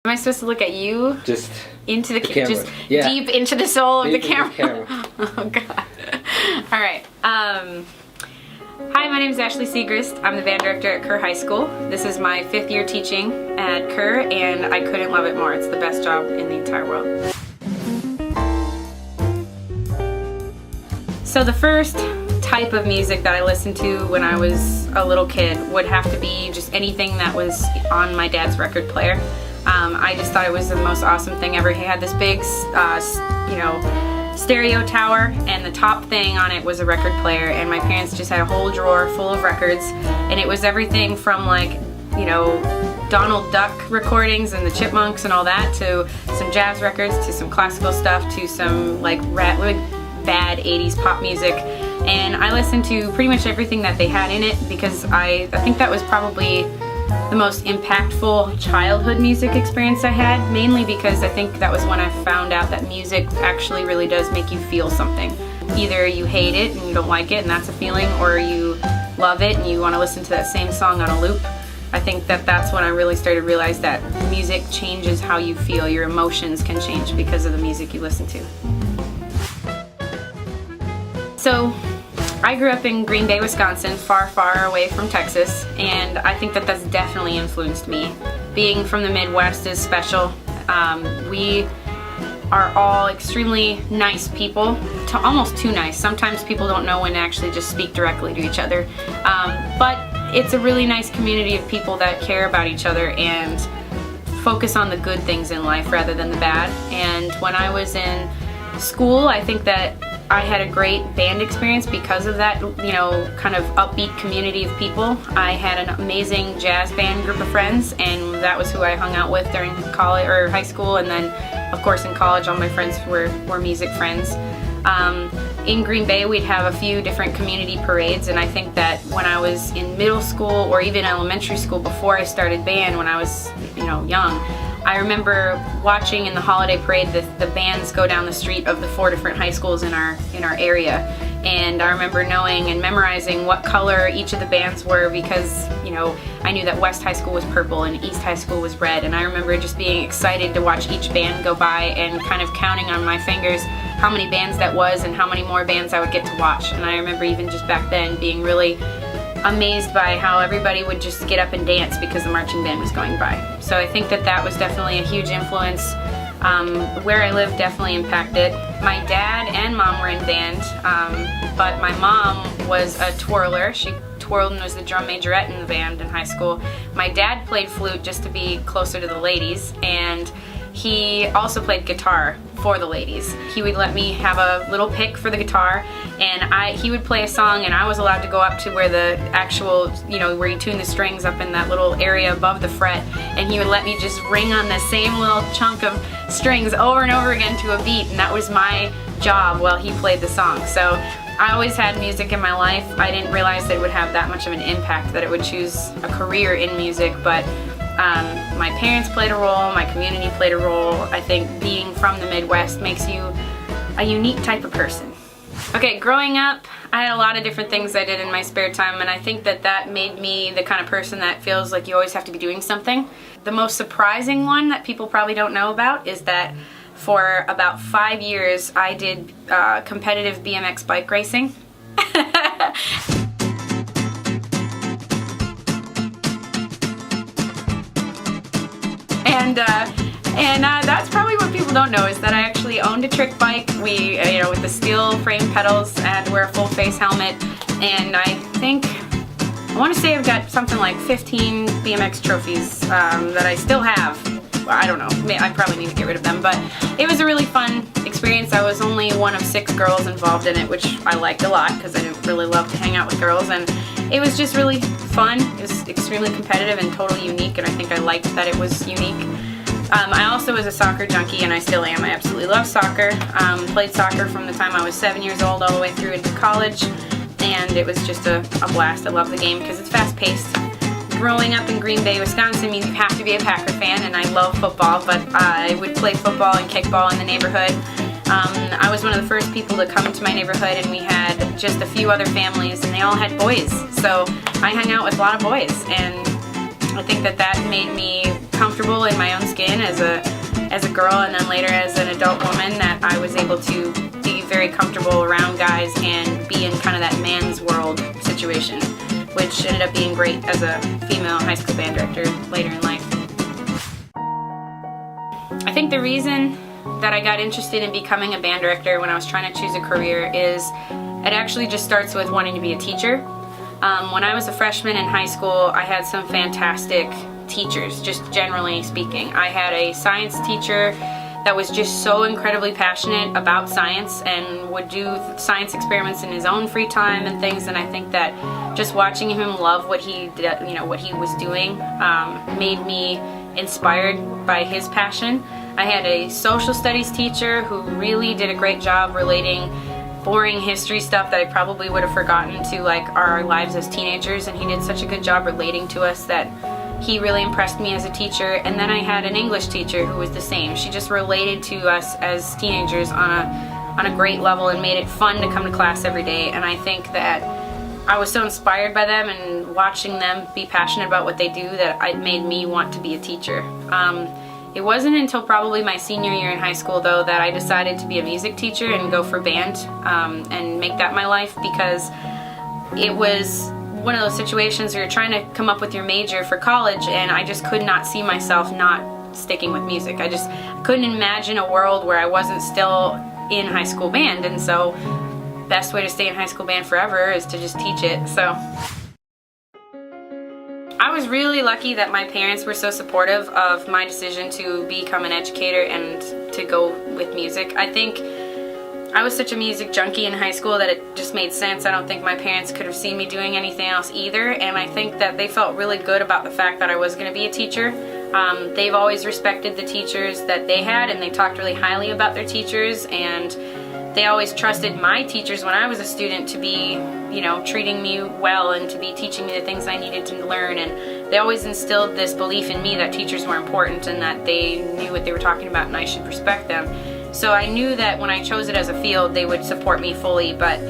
Am I supposed to look at you? Just into the camera. Just Yeah. deep into the soul of Deep the into camera. the camera. Oh God. All right. Hi, my name is Ashley Siegrist. I'm the band director at Kerr High School. This is my 5th year teaching at Kerr, and I couldn't love it more. It's the best job in the entire world. So the first type of music that I listened to when I was a little kid would have to be just anything that was on my dad's record player. I just thought it was the most awesome thing ever. He had this big, stereo tower, and the top thing on it was a record player, and my parents just had a whole drawer full of records, and it was everything from Donald Duck recordings and the Chipmunks and all that, to some jazz records, to some classical stuff, to some bad 80s pop music. And I listened to pretty much everything that they had in it because I think that was probably the most impactful childhood music experience I had, mainly because I think that was when I found out that music actually really does make you feel something. Either you hate it and you don't like it and that's a feeling, or you love it and you want to listen to that same song on a loop. I think that that's when I really started to realize that music changes how you feel. Your emotions can change because of the music you listen to. So, I grew up in Green Bay, Wisconsin, far, far away from Texas, and I think that that's definitely influenced me. Being from the Midwest is special. We are all extremely nice people, almost too nice. Sometimes people don't know when to actually just speak directly to each other. But it's a really nice community of people that care about each other and focus on the good things in life rather than the bad. And when I was in school, I think that I had a great band experience because of that, kind of upbeat community of people. I had an amazing jazz band group of friends, and that was who I hung out with during college or high school, and then, of course, in college, all my friends were music friends. In Green Bay, we'd have a few different community parades, and I think that when I was in middle school or even elementary school before I started band, when I was, young, I remember watching in the holiday parade the bands go down the street of the 4 different high schools in our area, and I remember knowing and memorizing what color each of the bands were because I knew that West High School was purple and East High School was red, and I remember just being excited to watch each band go by and kind of counting on my fingers how many bands that was and how many more bands I would get to watch. And I remember even just back then being really amazed by how everybody would just get up and dance because the marching band was going by. So I think that that was definitely a huge influence. Where I live definitely impacted. My dad and mom were in band, but my mom was a twirler. She twirled and was the drum majorette in the band in high school. My dad played flute just to be closer to the ladies, and he also played guitar for the ladies. He would let me have a little pick for the guitar, and he would play a song, and I was allowed to go up to where the actual, where you tune the strings up in that little area above the fret, and he would let me just ring on the same little chunk of strings over and over again to a beat, and that was my job while he played the song. So I always had music in my life. I didn't realize that it would have that much of an impact, that it would choose a career in music, but my parents played a role, my community played a role. I think being from the Midwest makes you a unique type of person. Okay, growing up, I had a lot of different things I did in my spare time, and I think that that made me the kind of person that feels like you always have to be doing something. The most surprising one that people probably don't know about is that for about 5 years I did competitive BMX bike racing. And that's probably what people don't know, is that I actually owned a trick bike. We, with the steel frame pedals, I had to wear a full face helmet, and I want to say I've got something like 15 BMX trophies that I still have. Well, I don't know, I probably need to get rid of them, but it was a really fun experience. I was only one of 6 girls involved in it, which I liked a lot because I didn't really love to hang out with girls, and it was just really fun. It was extremely competitive and totally unique, and I think I liked that it was unique. I also was a soccer junkie, and I still am. I absolutely love soccer. Played soccer from the time I was 7 years old all the way through into college, and it was just a blast. I love the game because it's fast-paced. Growing up in Green Bay, Wisconsin means you have to be a Packer fan, and I love football, but I would play football and kickball in the neighborhood. I was one of the first people to come into my neighborhood, and we had just a few other families, and they all had boys. So I hung out with a lot of boys, and I think that that made me comfortable in my own skin as a girl, and then later as an adult woman, that I was able to be very comfortable around guys and be in kind of that man's world situation, which ended up being great as a female high school band director later in life. I think the reason that I got interested in becoming a band director when I was trying to choose a career is it actually just starts with wanting to be a teacher. When I was a freshman in high school, I had some fantastic teachers, just generally speaking. I had a science teacher that was just so incredibly passionate about science and would do science experiments in his own free time and things, and I think that just watching him love what he did, what he was doing, made me inspired by his passion. I had a social studies teacher who really did a great job relating boring history stuff that I probably would have forgotten to like our lives as teenagers, and he did such a good job relating to us that he really impressed me as a teacher. And then I had an English teacher who was the same. She just related to us as teenagers on a great level and made it fun to come to class every day, and I think that I was so inspired by them and watching them be passionate about what they do that it made me want to be a teacher. It wasn't until probably my senior year in high school, though, that I decided to be a music teacher and go for band and make that my life, because it was one of those situations where you're trying to come up with your major for college, and I just could not see myself not sticking with music. I just couldn't imagine a world where I wasn't still in high school band, and so best way to stay in high school band forever is to just teach it. So I was really lucky that my parents were so supportive of my decision to become an educator and to go with music. I think I was such a music junkie in high school that it just made sense. I don't think my parents could have seen me doing anything else either, and I think that they felt really good about the fact that I was going to be a teacher. They've always respected the teachers that they had, and they talked really highly about their teachers, and they always trusted my teachers when I was a student to be, treating me well and to be teaching me the things I needed to learn, and they always instilled this belief in me that teachers were important and that they knew what they were talking about and I should respect them. So I knew that when I chose it as a field, they would support me fully, but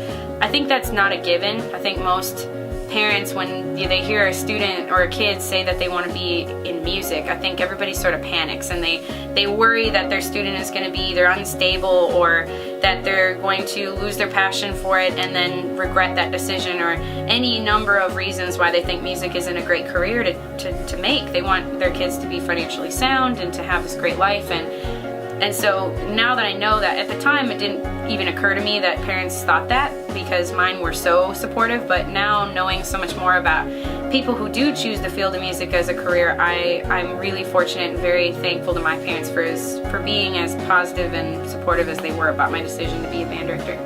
I think that's not a given. I think most parents, when they hear a student or a kid say that they want to be in music, I think everybody sort of panics and they worry that their student is going to be either unstable or that they're going to lose their passion for it and then regret that decision, or any number of reasons why they think music isn't a great career to make. They want their kids to be financially sound and to have this great life, and so now that I know that, at the time it didn't even occur to me that parents thought that, because mine were so supportive, but now knowing so much more about people who do choose the field of music as a career, I'm really fortunate and very thankful to my parents for being as positive and supportive as they were about my decision to be a band director.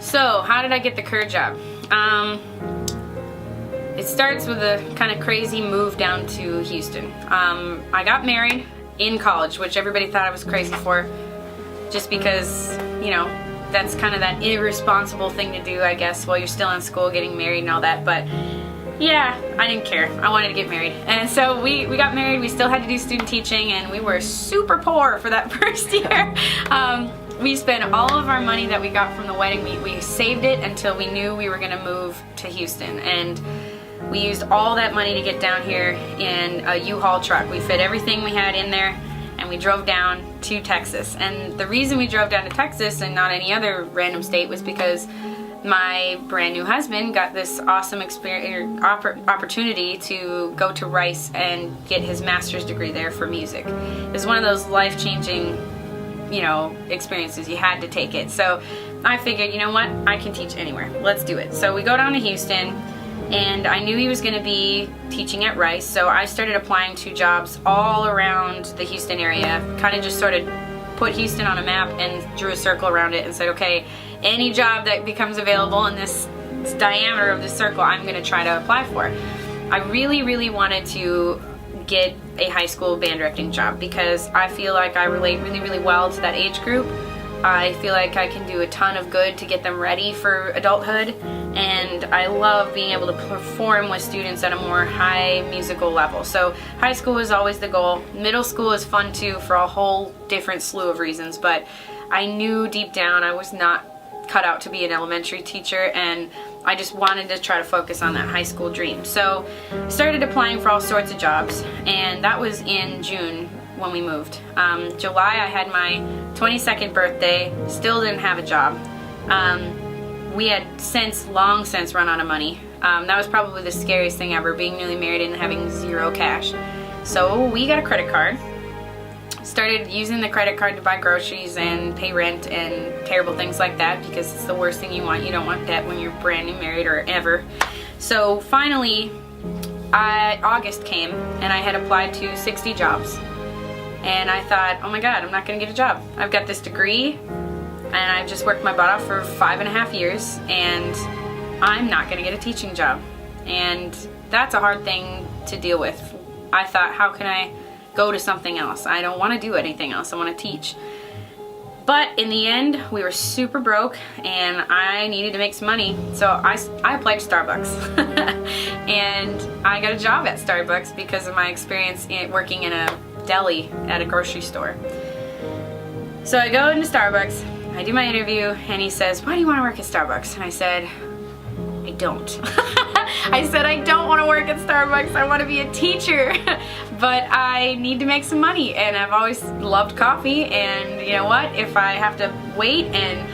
So, how did I get the Kerr job? It starts with a kind of crazy move down to Houston. I got married in college, which everybody thought I was crazy for, just because, that's kind of that irresponsible thing to do, I guess, while you're still in school, getting married and all that. But yeah, I didn't care. I wanted to get married. And so we got married. We still had to do student teaching, and we were super poor for that first year. We spent all of our money that we got from the wedding. We saved it until we knew we were going to move to Houston, and we used all that money to get down here in a U-Haul truck. We fit everything we had in there, and we drove down to Texas. And the reason we drove down to Texas and not any other random state was because my brand new husband got this awesome opportunity to go to Rice and get his master's degree there for music. It was one of those life-changing experiences. You had to take it. So I figured, you know what, I can teach anywhere. Let's do it. So we go down to Houston, and I knew he was going to be teaching at Rice, so I started applying to jobs all around the Houston area, kind of just sort of put Houston on a map and drew a circle around it and said, okay, any job that becomes available in this diameter of this circle, I'm going to try to apply for. I really, really wanted to get a high school band directing job because I feel like I relate really, really well to that age group. I feel like I can do a ton of good to get them ready for adulthood, and I love being able to perform with students at a more high musical level. So high school is always the goal. Middle school is fun too for a whole different slew of reasons, but I knew deep down I was not cut out to be an elementary teacher, and I just wanted to try to focus on that high school dream. So I started applying for all sorts of jobs, and that was in June when we moved. July I had my 22nd birthday, still didn't have a job. We had long since run out of money. That was probably the scariest thing ever, being newly married and having zero cash. So we got a credit card, started using the credit card to buy groceries and pay rent and terrible things like that, because it's the worst thing you want. You don't want debt when you're brand new married or ever. So finally, August came and I had applied to 60 jobs. And I thought, oh my God, I'm not gonna get a job. I've got this degree and I've just worked my butt off for 5.5 years, and I'm not gonna get a teaching job. And that's a hard thing to deal with. I thought, how can I go to something else? I don't wanna do anything else, I wanna teach. But in the end, we were super broke and I needed to make some money. So I applied to Starbucks. And I got a job at Starbucks because of my experience working in a deli at a grocery store. So I go into Starbucks, I do my interview, and he says, why do you want to work at Starbucks? And I said, I don't. I said, I don't want to work at Starbucks, I want to be a teacher. But I need to make some money, and I've always loved coffee, and you know what, if I have to wait and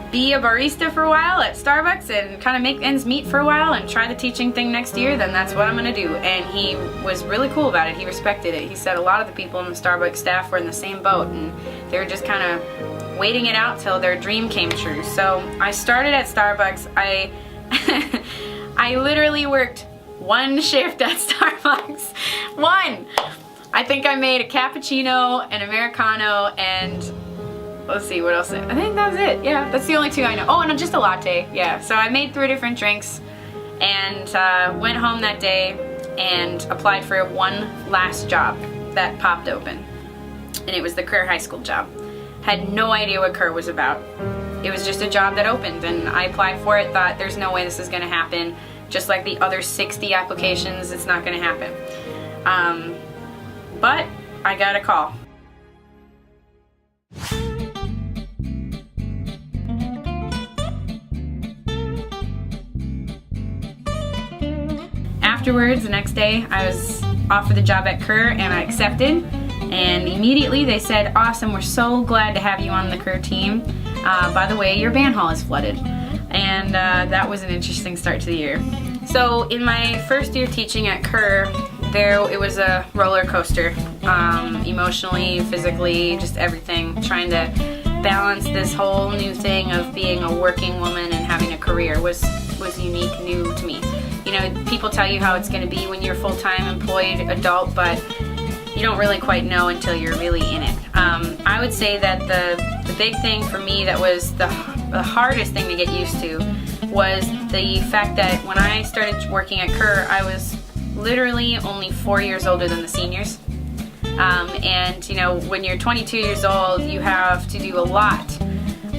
be a barista for a while at Starbucks and kind of make ends meet for a while and try the teaching thing next year, then that's what I'm gonna do. And he was really cool about it. He respected it. He said a lot of the people in the Starbucks staff were in the same boat, and they were just kind of waiting it out till their dream came true. So I started at Starbucks. I literally worked one shift at Starbucks. One! I think I made a cappuccino, an Americano, and let's see, what else? I think that was it. Yeah, that's the only two I know. Oh, and just a latte. Yeah, so I made 3 different drinks and went home that day and applied for one last job that popped open. And it was the Kerr High School job. Had no idea what Kerr was about. It was just a job that opened, and I applied for it, thought there's no way this is gonna happen. Just like the other 60 applications, it's not gonna happen. But I got a call. Afterwards, the next day, I was offered the job at Kerr and I accepted. And immediately they said, awesome, we're so glad to have you on the Kerr team. By the way, your band hall is flooded. And that was an interesting start to the year. So in my first year teaching at Kerr, it was a roller coaster, emotionally, physically, just everything. Trying to balance this whole new thing of being a working woman and having a career was unique, new to me. You know, people tell you how it's going to be when you're a full-time employed adult, but you don't really quite know until you're really in it. I would say that the big thing for me that was the hardest thing to get used to was the fact that when I started working at Kerr, I was literally only 4 years older than the seniors. And you know, when you're 22 years old, you have to do a lot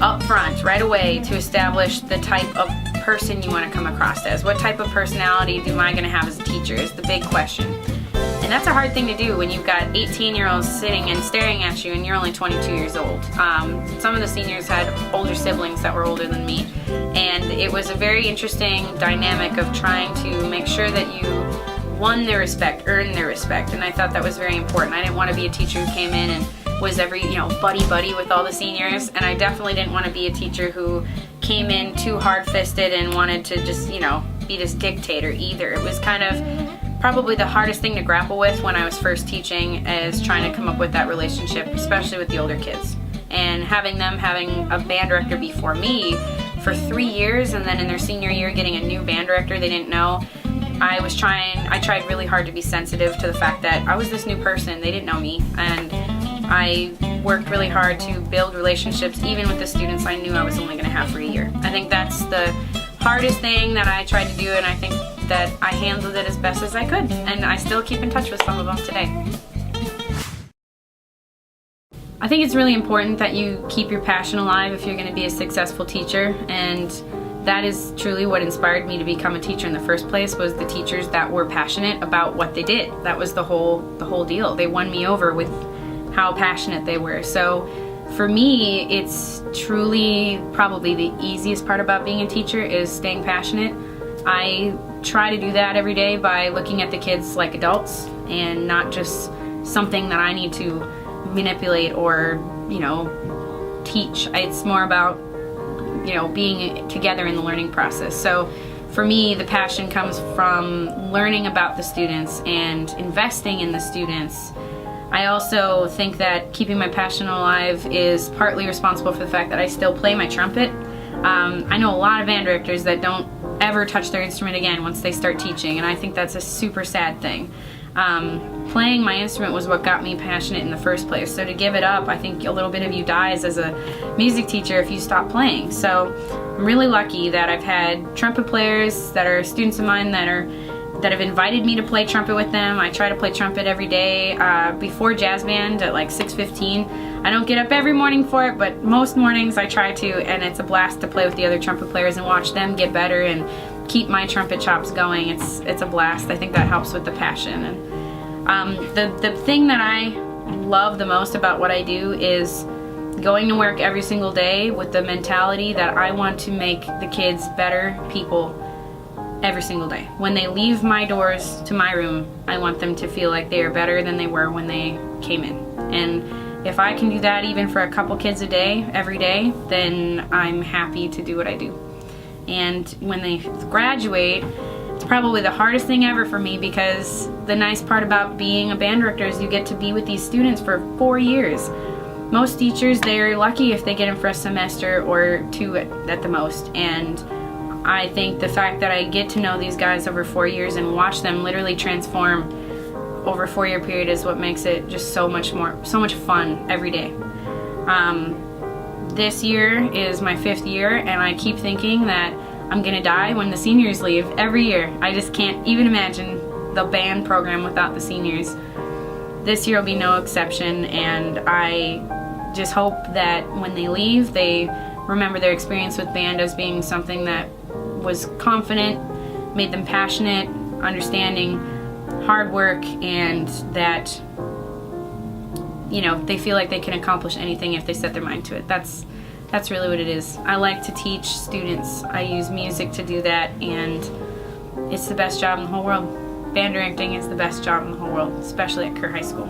up front, right away, to establish the type of person you want to come across as. What type of personality am I going to have as a teacher is the big question. And that's a hard thing to do when you've got 18-year-olds sitting and staring at you and you're only 22 years old. Some of the seniors had older siblings that were older than me, and it was a very interesting dynamic of trying to make sure that you won their respect, earned their respect, and I thought that was very important. I didn't want to be a teacher who came in and was buddy-buddy with all the seniors, and I definitely didn't want to be a teacher who came in too hard-fisted and wanted to just, be this dictator either. It was kind of probably the hardest thing to grapple with when I was first teaching, is trying to come up with that relationship, especially with the older kids. And having a band director before me for 3 years, and then in their senior year getting a new band director they didn't know. I tried really hard to be sensitive to the fact that I was this new person, they didn't know me, and I worked really hard to build relationships even with the students I knew I was only going to have for a year. I think that's the hardest thing that I tried to do, and I think that I handled it as best as I could, and I still keep in touch with some of them today. I think it's really important that you keep your passion alive if you're going to be a successful teacher, and that is truly what inspired me to become a teacher in the first place, was the teachers that were passionate about what they did. That was the whole deal. They won me over with how passionate they were. So for me, it's truly probably the easiest part about being a teacher is staying passionate. I try to do that every day by looking at the kids like adults and not just something that I need to manipulate or, teach. It's more about, being together in the learning process. So for me, the passion comes from learning about the students and investing in the students. I also think that keeping my passion alive is partly responsible for the fact that I still play my trumpet. I know a lot of band directors that don't ever touch their instrument again once they start teaching, and I think that's a super sad thing. Playing my instrument was what got me passionate in the first place, so to give it up, I think a little bit of you dies as a music teacher if you stop playing. So I'm really lucky that I've had trumpet players that are students of mine that have invited me to play trumpet with them. I try to play trumpet every day before jazz band at like 6:15. I don't get up every morning for it, but most mornings I try to, and it's a blast to play with the other trumpet players and watch them get better and keep my trumpet chops going. It's a blast. I think that helps with the passion. And the thing that I love the most about what I do is going to work every single day with the mentality that I want to make the kids better people every single day. When they leave my doors to my room, I want them to feel like they are better than they were when they came in. And if I can do that even for a couple kids a day, every day, then I'm happy to do what I do. And when they graduate, it's probably the hardest thing ever for me, because the nice part about being a band director is you get to be with these students for 4 years. Most teachers, they're lucky if they get them for a semester or 2 at the most. And I think the fact that I get to know these guys over 4 years and watch them literally transform over a 4-year period is what makes it just so much fun every day. This year is my 5th year, and I keep thinking that I'm gonna die when the seniors leave every year. I just can't even imagine the band program without the seniors. This year will be no exception, and I just hope that when they leave, they remember their experience with band as being something that was confident, made them passionate, understanding hard work, and that they feel like they can accomplish anything if they set their mind to it. That's really what it is. I like to teach students. I use music to do that, and it's the best job in the whole world. Band directing is the best job in the whole world, especially at Kerr High School.